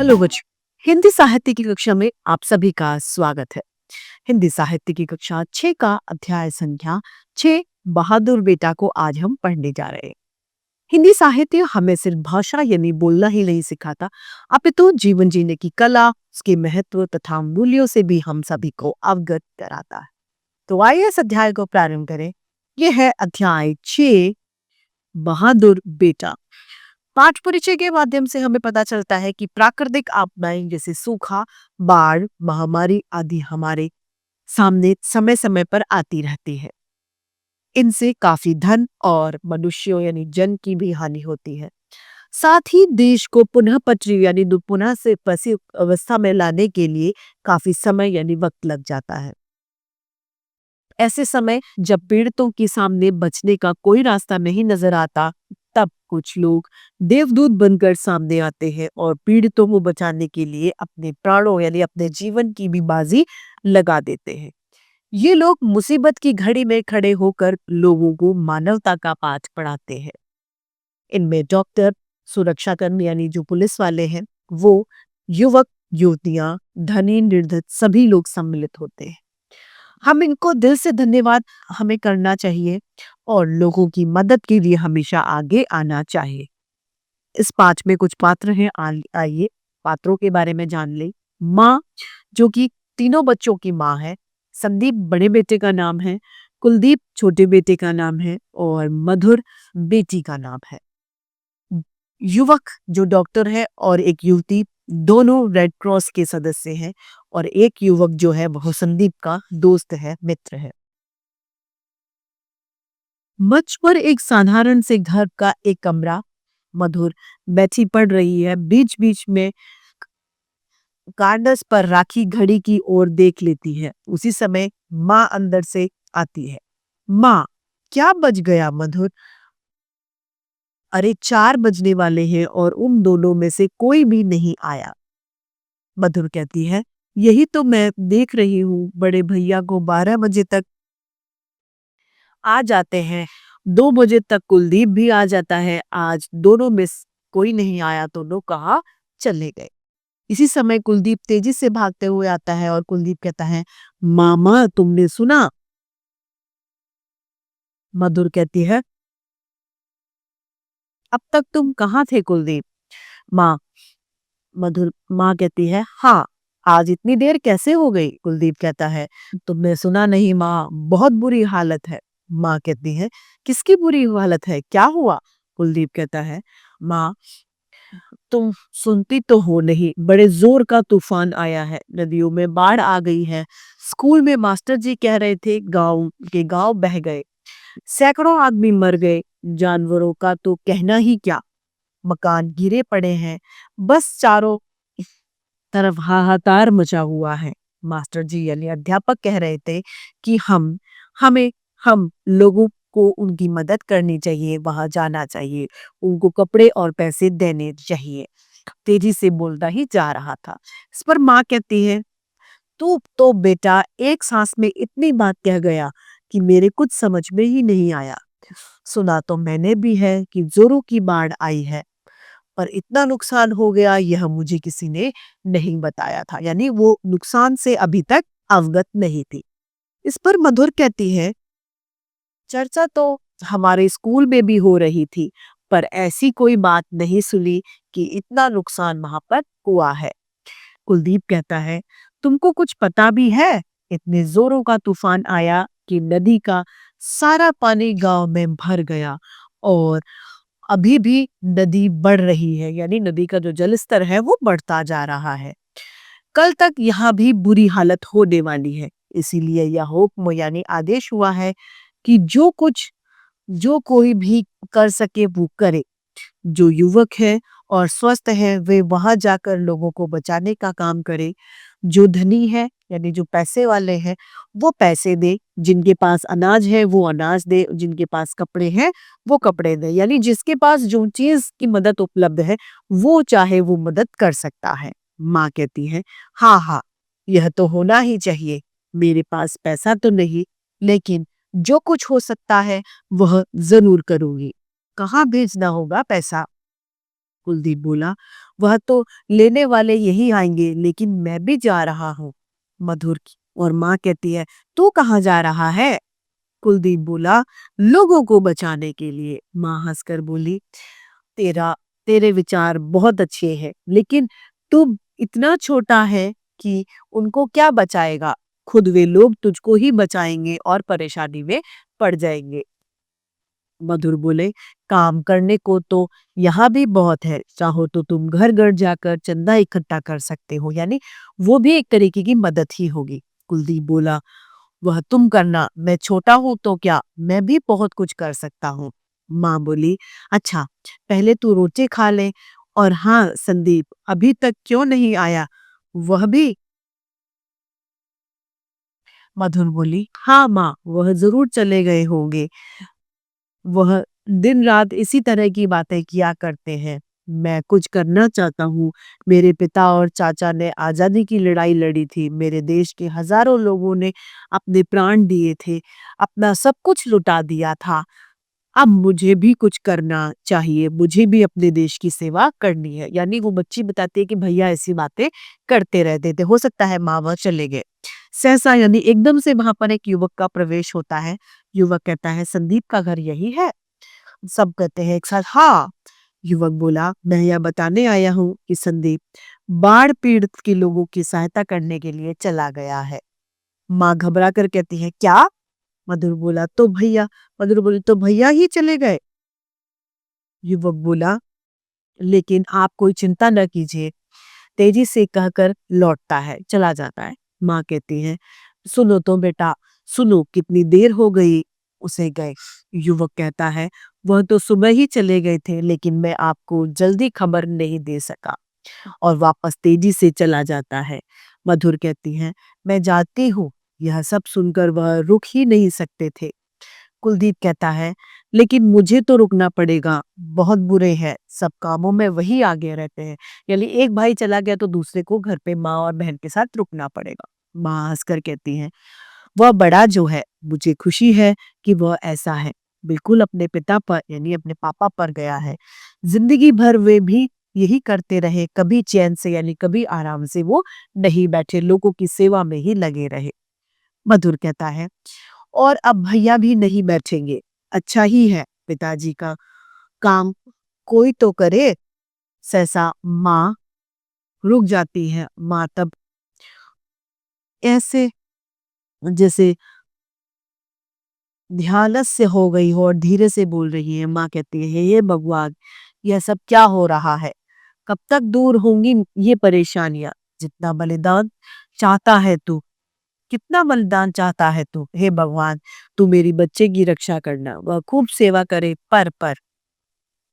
Hello बच्चों। हिंदी साहित्य की कक्षा में आप सभी का स्वागत है। हिंदी साहित्य की कक्षा 6 का अध्याय संख्या 6 बहादुर बेटा को आज हम पढ़ने जा रहे हैं। हिंदी साहित्य हमें सिर्फ भाषा यानी बोलना ही नहीं सिखाता, अपितु जीवन जीने की कला, उसके महत्व तथा मूल्यों से भी हम सभी को अवगत कराता है। तो आइए इस अध्याय को प्रारंभ करें। यह है अध्याय 6 बहादुर बेटा। पाठ परिचय के माध्यम से हमें पता चलता है कि प्राकृतिक आपदाएं जैसे सूखा, बाढ़, महामारी आदि हमारे सामने समय समय पर आती रहती है। इनसे काफी धन और मनुष्यों यानी जन की भी हानि होती है। साथ ही देश को पुनः पटरी यानी पुनः से पसी अवस्था में लाने के लिए काफी समय यानी वक्त लग जाता है। ऐसे समय जब पीड़ितों के सामने बचने का कोई रास्ता नहीं नजर आता, तब कुछ लोग देवदूत बनकर सामने आते हैं और पीड़ितों को बचाने के लिए अपने प्राणों यानी अपने जीवन की भी बाजी लगा देते हैं। ये लोग मुसीबत की घड़ी में खड़े होकर लोगों को मानवता का पाठ पढ़ाते हैं। इनमें डॉक्टर, सुरक्षाकर्मी यानी जो पुलिस वाले हैं, वो युवक, युवतियां, धनी, निर्धन सभी लोग सम्मिलित होते हैं। हम इनको दिल से धन्यवाद हमें करना चाहिए और लोगों की मदद के लिए हमेशा आगे आना चाहिए। इस पाठ में कुछ पात्र हैं, आइए पात्रों के बारे में जान ले। माँ, जो कि तीनों बच्चों की माँ है। संदीप बड़े बेटे का नाम है, कुलदीप छोटे बेटे का नाम है और मधुर बेटी का नाम है। युवक जो डॉक्टर है और एक युवती दोनों रेड क्रॉस के सदस्य हैं और एक युवक जो है वह संदीप का दोस्त है, मित्र है। मंच पर एक साधारण से घर का एक कमरा। मधुर बैठी पढ़ रही है। बीच बीच में कार्डस पर राखी घड़ी की ओर देख लेती है। उसी समय माँ अंदर से आती है। माँ, क्या बज गया मधुर? अरे 4 बजने वाले हैं और उन दोनों में से कोई भी नहीं आया। मधुर कहती है, यही तो मैं देख रही हूँ, बड़े भैया को 12 बजे तक आ जाते हैं, 2 बजे तक कुलदीप भी आ जाता है। आज दोनों में कोई नहीं आया तो लोग कहाँ चले गए। इसी समय कुलदीप तेजी से भागते हुए आता है और कुलदीप कहता है, मामा तुमने सुना? मधुर कहती है, अब तक तुम कहाँ थे कुलदीप? माँ मधुर माँ कहती है, हाँ, आज इतनी देर कैसे हो गई? कुलदीप कहता है, तुमने सुना नहीं माँ, बहुत बुरी हालत है। माँ कहती है, किसकी बुरी हालत है, क्या हुआ? कुलदीप कहता है, माँ तुम सुनती तो हो नहीं, बड़े जोर का तूफान आया है, नदियों में बाढ़ आ गई है। स्कूल में मास्टर जी कह रहे थे गांव बह गए, सैकड़ों आदमी मर गए, जानवरों का तो कहना ही क्या, मकान गिरे पड़े हैं, बस चारों तरफ हाहाकार मचा हुआ है। मास्टर जी यानी अध्यापक कह रहे थे कि हमें हम लोगों को उनकी मदद करनी चाहिए, वहां जाना चाहिए, उनको कपड़े और पैसे देने चाहिए। तेजी से बोलता ही जा रहा था। इस पर माँ कहती है, तू तो बेटा एक सांस में इतनी बात कह गया कि मेरे कुछ समझ में ही नहीं आया। सुना तो मैंने भी है कि जोरों की बाढ़ आई है, पर इतना नुकसान हो गया यह मुझे किसी ने नहीं बताया था। यानी वो नुकसान से अभी तक अवगत नहीं थी। इस पर मधुर कहती है, चर्चा तो हमारे स्कूल में भी हो रही थी, पर ऐसी कोई बात नहीं सुनी कि इतना नुकसान वहां पर हुआ है। कुलदीप कहता है, तुमको कुछ पता भी है? इतने जोरों का तूफान आया कि नदी का सारा पानी गांव में भर गया और अभी भी नदी बढ़ रही है, यानी नदी का जो जल स्तर है वो बढ़ता जा रहा है। कल तक यहाँ भी बुरी हालत होने वाली है। इसीलिए यह हुक्म यानी आदेश हुआ है कि जो कोई भी कर सके वो करे। जो युवक है और स्वस्थ है वे वहां जाकर लोगों को बचाने का काम करे। जो धनी है यानी जो पैसे वाले हैं वो पैसे दे, जिनके पास अनाज है वो अनाज दे, जिनके पास कपड़े हैं वो कपड़े दे। यानी जिसके पास जो चीज की मदद उपलब्ध है वो चाहे वो मदद कर सकता है। माँ कहती है, हाँ हाँ, यह तो होना ही चाहिए। मेरे पास पैसा तो नहीं, लेकिन जो कुछ हो सकता है वह जरूर करूंगी। कहाँ भेजना होगा पैसा? कुलदीप बोला, वह तो लेने वाले यही आएंगे, लेकिन मैं भी जा रहा हूँ। मधुर और माँ कहती है, तू कहाँ जा रहा है? कुलदीप बोला, लोगों को बचाने के लिए। माँ हंसकर बोली, तेरा तेरे विचार बहुत अच्छे हैं, लेकिन तू इतना छोटा है कि उनको क्या बचाएगा? खुद वे लोग तुझको ही बचाएंगे और परेशानी में पड़ जाएंगे। मधुर बोले, काम करने को तो यहाँ भी बहुत है, चाहो तो तुम घर घर जाकर चंदा इकट्ठा कर सकते हो, यानी वो भी एक तरीके की मदद ही होगी। कुलदीप बोला, वह तुम करना, मैं छोटा हूं तो क्या, मैं भी बहुत कुछ कर सकता हूँ। माँ बोली, अच्छा पहले तू रोटी खा ले। और हाँ संदीप अभी तक क्यों नहीं आया? वह भी। मधुर बोली, हाँ माँ, वह जरूर चले गए होंगे। वह दिन रात इसी तरह की बातें किया करते हैं। मैं कुछ करना चाहता हूँ। मेरे पिता और चाचा ने आजादी की लड़ाई लड़ी थी। मेरे देश के हजारों लोगों ने अपने प्राण दिए थे, अपना सब कुछ लुटा दिया था। अब मुझे भी कुछ करना चाहिए, मुझे भी अपने देश की सेवा करनी है। यानी वो बच्ची बताती है कि भैया ऐसी बातें करते रहते थे, हो सकता है माँ वह चले गए। सहसा यानी एकदम से वहां पर एक युवक का प्रवेश होता है। युवक कहता है, संदीप का घर यही है? सब कहते हैं एक साथ, हाँ। युवक बोला, मैं यह बताने आया हूँ कि संदीप बाढ़ पीड़ित के लोगों की सहायता करने के लिए चला गया है। माँ घबरा कर कहती है, क्या? मधुर बोला, तो भैया मधुर बोली, तो भैया ही चले गए? युवक बोला, लेकिन आप कोई चिंता न कीजिए। तेजी से कहकर लौटता है, चला जाता है। माँ कहती है, सुनो तो बेटा, सुनो कितनी देर हो गई उसे गए। युवक कहता है, वह तो सुबह ही चले गए थे, लेकिन मैं आपको जल्दी खबर नहीं दे सका। और वापस तेजी से चला जाता है। मधुर कहती है, मैं जाती हूँ। यह सब सुनकर वह रुक ही नहीं सकते थे। कुलदीप कहता है, लेकिन मुझे तो रुकना पड़ेगा, बहुत बुरे हैं, सब कामों में वही आगे रहते हैं। यानी एक भाई चला गया तो दूसरे को घर पे माँ और बहन के साथ रुकना पड़ेगा। माँ हंसकर कहती है, वह बड़ा जो है, मुझे खुशी है कि वह ऐसा है, बिल्कुल अपने पिता पर यानी अपने पापा पर गया है। जिंदगी भर वे भी यही करते रहे, कभी चैन से यानी कभी आराम से वो नहीं बैठे, लोगों की सेवा में ही लगे रहे। मधुर कहता है, और अब भैया भी नहीं बैठेंगे, अच्छा ही है, पिताजी का काम कोई तो करे। सहसा माँ रुक जाती है। माँ तब ऐसे जैसे ध्यानस्थ से हो गई हो और धीरे से बोल रही है। माँ कहती है, हे भगवान, यह सब क्या हो रहा है? कब तक दूर होंगी ये परेशानियां? जितना बलिदान चाहता है तू, कितना बलिदान चाहता है तू, हे भगवान, तू मेरी बच्चे की रक्षा करना, वह खूब सेवा करे। पर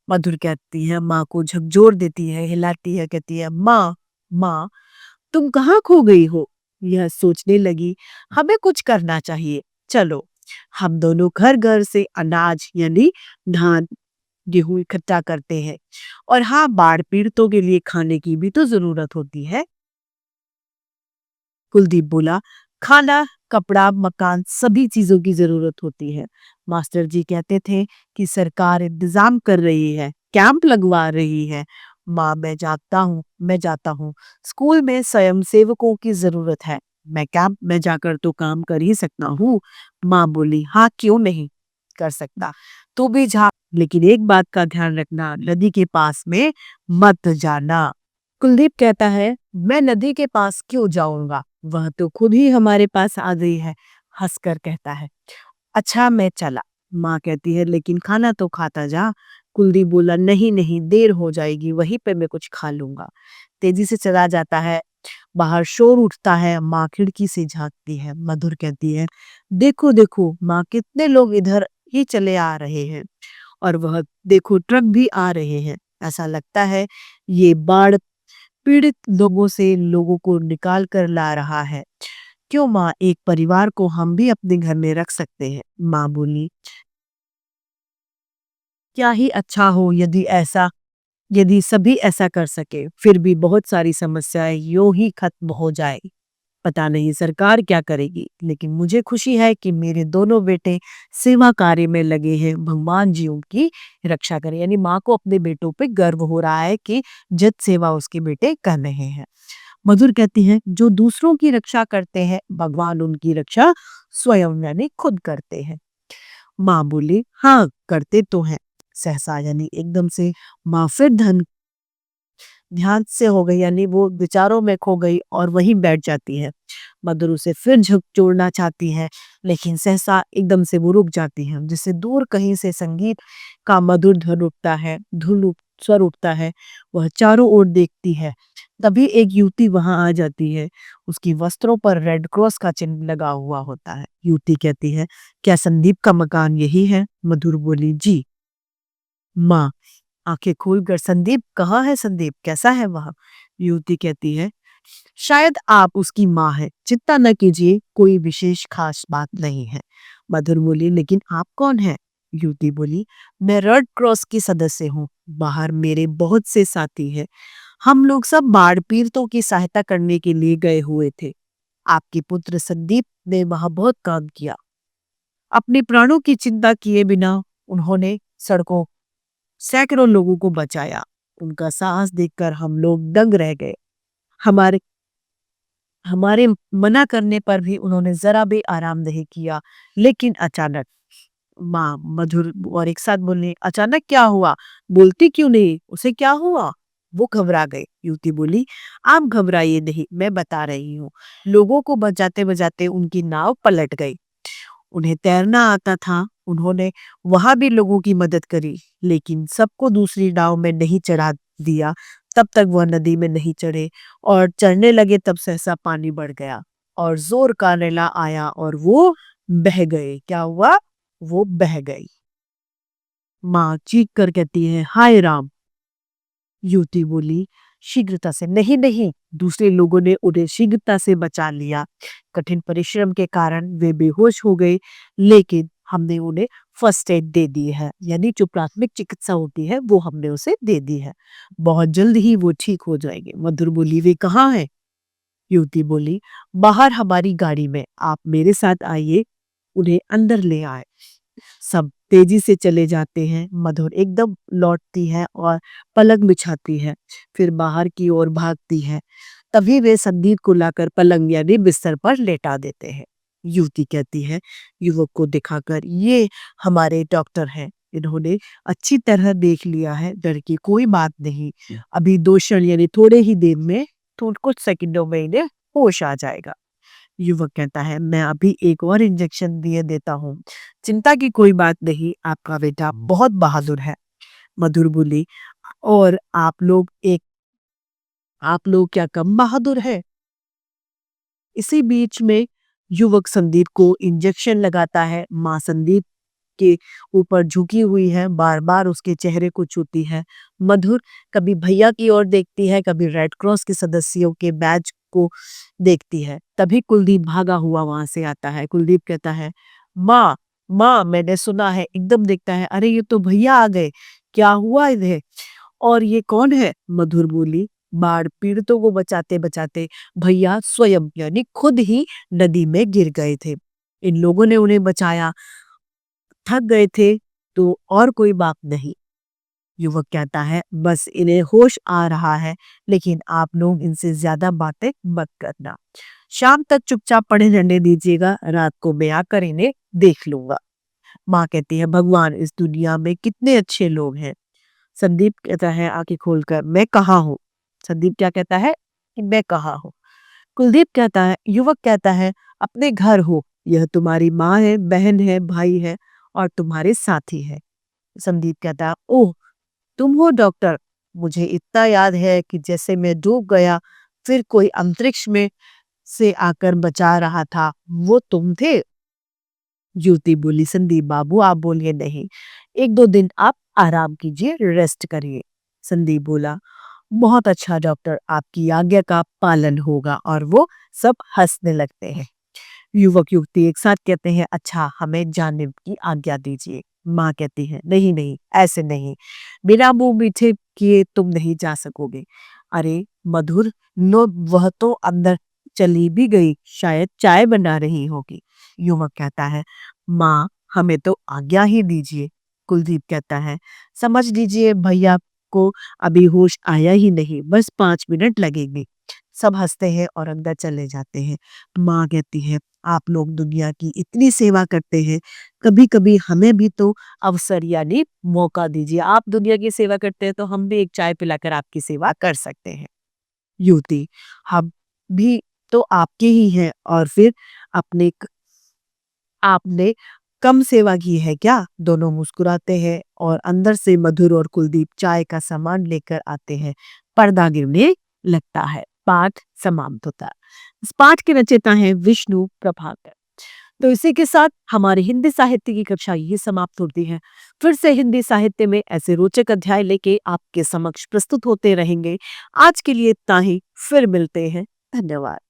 मधुर कहती है, माँ को झकझोर देती है, हिलाती है, कहती है, माँ, माँ, तुम कहाँ खो गई हो? यह सोचने लगी, हमें कुछ करना चाहिए। चलो हम दोनों घर घर से अनाज यानी धान गेहूं इकट्ठा करते हैं। और हाँ, बाढ़ पीड़ितों के लिए खाने की भी तो जरूरत होती है। कुलदीप बोला, खाना, कपड़ा, मकान, सभी चीजों की जरूरत होती है। मास्टर जी कहते थे कि सरकार इंतजाम कर रही है, कैंप लगवा रही है। माँ, मैं जाता हूँ। स्कूल में स्वयंसेवकों की जरूरत है। मैं कैंप में जाकर तो काम कर ही सकता हूँ। माँ बोली, हाँ क्यों नहीं कर सकता, तू भी जा, लेकिन एक बात का ध्यान रखना, नदी के पास में मत जाना। कुलदीप कहता है, मैं नदी के पास क्यों जाऊंगा, वह तो खुद ही हमारे पास आ गई है। हंसकर कहता है, अच्छा मैं चला। माँ कहती है, लेकिन खाना तो खाता जा। कुलदीप बोला, नहीं नहीं, देर हो जाएगी, वहीं पे मैं कुछ खा लूंगा। तेजी से चला जाता है। बाहर शोर उठता है। माँ खिड़की से झांकती है। मधुर कहती है, देखो देखो माँ, कितने लोग इधर ही चले आ रहे हैं। और वह देखो, ट्रक भी आ रहे हैं। ऐसा लगता है ये बाढ़ पीड़ित लोगों से लोगों को निकाल कर ला रहा है। क्यों माँ, एक परिवार को हम भी अपने घर में रख सकते हैं। माँ बोली, क्या ही अच्छा हो यदि सभी ऐसा कर सके, फिर भी बहुत सारी समस्याएं यूं ही खत्म हो जाए। पता नहीं सरकार क्या करेगी, लेकिन मुझे खुशी है कि मेरे दोनों बेटे सेवा कार्य में लगे हैं। भगवान जी उनकी रक्षा करें। यानी माँ को अपने बेटों पे गर्व हो रहा है कि जज सेवा उसके बेटे कर रहे हैं। मधुर कहती है, जो दूसरों की रक्षा करते हैं भगवान उनकी रक्षा स्वयं यानी खुद करते हैं। माँ बोली, हाँ करते तो हैं। सहसा यानी एकदम से माँ फिर ध्यान से हो गई, यानी वो विचारों में खो गई और वहीं बैठ जाती है। मधुर उसे फिर झकझोरना चाहती है, लेकिन सहसा एकदम से वो रुक जाती है। जिससे दूर कहीं से संगीत का मधुर धुन उठता है, स्वर उठता है। वह चारों ओर देखती है। तभी एक युवती वहां आ जाती है। उसकी वस्त्रों पर रेड क्रॉस का चिन्ह लगा हुआ होता है। युवती कहती है, क्या संदीप का मकान यही है? मधुर बोली, जी। माँ आंखें खोलकर, संदीप कहाँ है? संदीप कैसा है वह? युवती कहती है, शायद आप उसकी माँ है, चिंता न कीजिए, कोई विशेष खास बात नहीं है। मधुर बोली, लेकिन आप कौन है? युवती बोली, मैं रेड क्रॉस की सदस्य हूँ। बाहर मेरे बहुत से साथी हैं। हम लोग सब बाढ़ पीड़ितों की सहायता करने के लिए गए हुए थे। आपके पुत्र संदीप ने वहां बहुत काम किया। अपने प्राणों की चिंता किए बिना उन्होंने सड़कों सैकड़ों लोगों को बचाया। उनका साहस देखकर हम लोग दंग रह गए। हमारे हमारे मना करने पर भी उन्होंने जरा भी आराम नहीं किया। लेकिन अचानक, माँ मधुर और एक साथ बोलने, अचानक क्या हुआ? बोलती क्यों नहीं? उसे क्या हुआ? वो घबरा गए। युवती बोली, आप घबराइए नहीं, मैं बता रही हूँ। लोगों को बचाते बचाते उनकी नाव पलट गई। उन्हें तैरना आता था। उन्होंने वहां भी लोगों की मदद करी, लेकिन सबको दूसरी नाव में नहीं चढ़ा दिया। तब तक वह नदी में नहीं चढ़े और चढ़ने लगे तब सहसा पानी बढ़ गया और जोर का रेला आया और वो बह गए। क्या हुआ? वो बह गई। माँ चीख कर कहती है, हाय राम। युवती बोली शीघ्रता से, नहीं नहीं, दूसरे लोगों ने उन्हें शीघ्रता से बचा लिया। कठिन परिश्रम के कारण वे बेहोश हो गए, लेकिन हमने उन्हें फर्स्ट एड दे दी है, यानी जो प्राथमिक चिकित्सा होती है वो हमने उसे दे दी है। बहुत जल्द ही वो ठीक हो जाएंगे। मधुर बोली, वे कहाँ हैं? युवती बोली, बाहर हमारी गाड़ी में, आप मेरे साथ आइए। उन्हें अंदर ले आए। सब तेजी से चले जाते हैं। मधुर एकदम लौटती है और पलंग बिछाती है, फिर बाहर की ओर भागती है। तभी वे संदीप को लाकर पलंग यानी बिस्तर पर लेटा देते हैं। युवती कहती है युवक को दिखाकर, ये हमारे डॉक्टर हैं। इन्होंने अच्छी तरह देख लिया है, डर की कोई बात नहीं। अभी 2 क्षण यानी थोड़े ही देर में, तो कुछ सेकंडों में इन्हें होश आ जाएगा। युवक कहता है, मैं अभी एक और इंजेक्शन दिए देता हूँ। चिंता की कोई बात नहीं, आपका बेटा बहुत बहादुर है। मधुर बोली, और आप लोग क्या कम बहादुर है? इसी बीच में युवक संदीप को इंजेक्शन लगाता है। माँ संदीप के ऊपर झुकी हुई है, बार बार उसके चेहरे को छूती है। मधुर कभी भैया की ओर देखती है, कभी रेड क्रॉस के सदस्यों के बैच को देखती है। तभी कुलदीप भागा हुआ वहां से आता है। कुलदीप कहता है, माँ माँ, मैंने सुना है। एकदम देखता है, अरे ये तो भैया आ गए, क्या हुआ इन्हें? और ये कौन है? मधुर बोली, बाढ़ पीड़ितों को बचाते बचाते भैया स्वयं यानी खुद ही नदी में गिर गए थे। इन लोगों ने उन्हें बचाया। थक गए थे तो और कोई बात नहीं। युवक कहता है, बस इन्हें होश आ रहा है, लेकिन आप लोग इनसे ज्यादा बातें मत करना। शाम तक चुपचाप पड़े रहने दीजिएगा, रात को मैं आकर इन्हें देख लूंगा। माँ कहती है, भगवान, इस दुनिया में कितने अच्छे लोग हैं। संदीप कहता है आंखें खोलकर, मैं कहाँ हूँ? संदीप क्या कहता है कि मैं कहाँ हूँ? कुलदीप कहता है, युवक कहता है, अपने घर हो। यह तुम्हारी माँ है, बहन है, भाई है और तुम्हारे साथी है। संदीप कहता है, ओह, तुम हो डॉक्टर। मुझे इतना याद है कि जैसे मैं डूब गया, फिर कोई अंतरिक्ष में से आकर बचा रहा था, वो तुम थे। युवती बोली, संदीप बाबू आप बोलिए नहीं, 1-2 दिन आप आराम कीजिए, रेस्ट करिए। संदीप बोला, बहुत अच्छा डॉक्टर, आपकी आज्ञा का पालन होगा। और वो सब हंसने लगते हैं। युवक युवती एक साथ कहते हैं, अच्छा हमें जाने की आज्ञा दीजिए। माँ कहती है, नहीं नहीं, ऐसे नहीं, बिना मुंह मीठे किए तुम नहीं जा सकोगे। अरे मधुर, नो, वह तो अंदर चली भी गई, शायद चाय बना रही होगी। युवक कहता है, माँ हमें तो आज्ञा ही दीजिए। कुलदीप कहता है, समझ लीजिए भैया को अभी होश आया ही नहीं, बस 5 मिनट लगेंगे। सब हंसते हैं और अंदर चले जाते हैं। माँ कहती है, आप लोग दुनिया की इतनी सेवा करते हैं, कभी कभी हमें भी तो अवसर यानी मौका दीजिए। आप दुनिया की सेवा करते हैं तो हम भी एक चाय पिलाकर आपकी सेवा कर सकते हैं। युवती, हम भी तो आपके ही हैं, और फिर अपने आपने कम सेवा की है क्या? दोनों मुस्कुराते हैं और अंदर से मधुर और कुलदीप चाय का सामान लेकर आते हैं। पर्दा गिरने लगता है। पाठ समाप्त होता है। इस पाठ के रचयिता हैं विष्णु प्रभाकर। तो इसी के साथ हमारी हिंदी साहित्य की कक्षा ये समाप्त होती है। फिर से हिंदी साहित्य में ऐसे रोचक अध्याय लेके आपके समक्ष प्रस्तुत होते रहेंगे। आज के लिए इतना ही, फिर मिलते हैं। धन्यवाद।